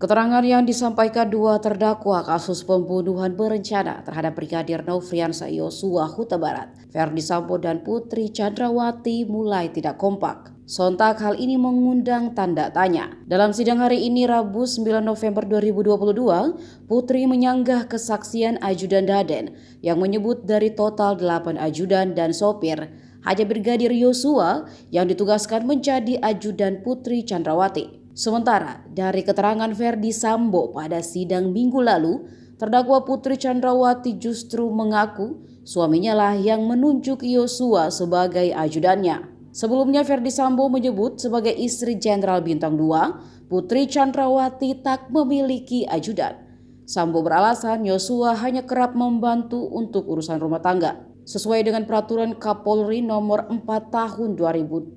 Keterangan yang disampaikan dua terdakwa kasus pembunuhan berencana terhadap Brigadir Nofriansah Yosua Huta Barat, Ferdy Sambo dan Putri Chandrawati mulai tidak kompak. Sontak hal ini mengundang tanda tanya. Dalam sidang hari ini Rabu 9 November 2022, Putri menyanggah kesaksian ajudan Daden yang menyebut dari total 8 ajudan dan sopir, hanya Brigadir Yosua yang ditugaskan menjadi ajudan Putri Chandrawati. Sementara dari keterangan Ferdy Sambo pada sidang minggu lalu, terdakwa Putri Chandrawati justru mengaku suaminya lah yang menunjuk Yosua sebagai ajudannya. Sebelumnya Ferdy Sambo menyebut sebagai istri Jenderal Bintang 2, Putri Chandrawati tak memiliki ajudan. Sambo beralasan Yosua hanya kerap membantu untuk urusan rumah tangga. Sesuai dengan peraturan Kapolri nomor 4 tahun 2017,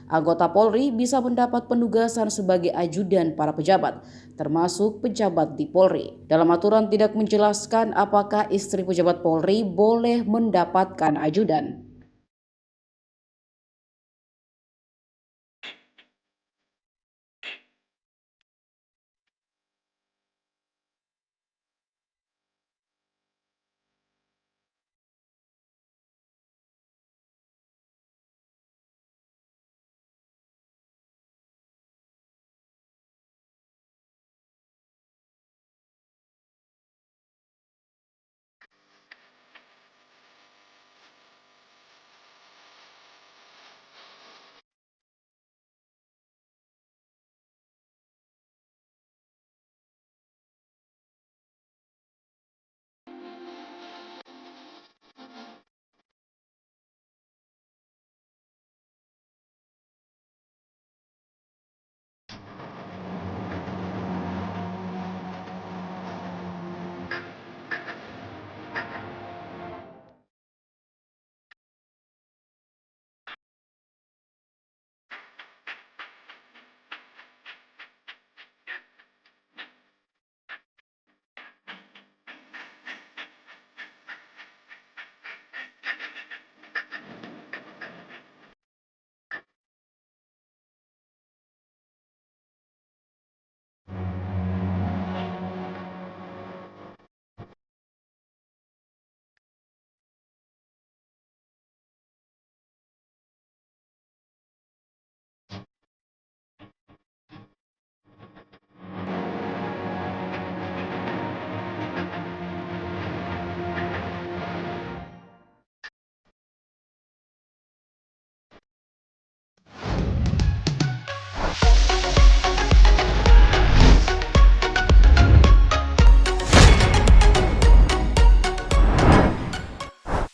anggota Polri bisa mendapat penugasan sebagai ajudan para pejabat, termasuk pejabat di Polri. Dalam aturan tidak menjelaskan apakah istri pejabat Polri boleh mendapatkan ajudan.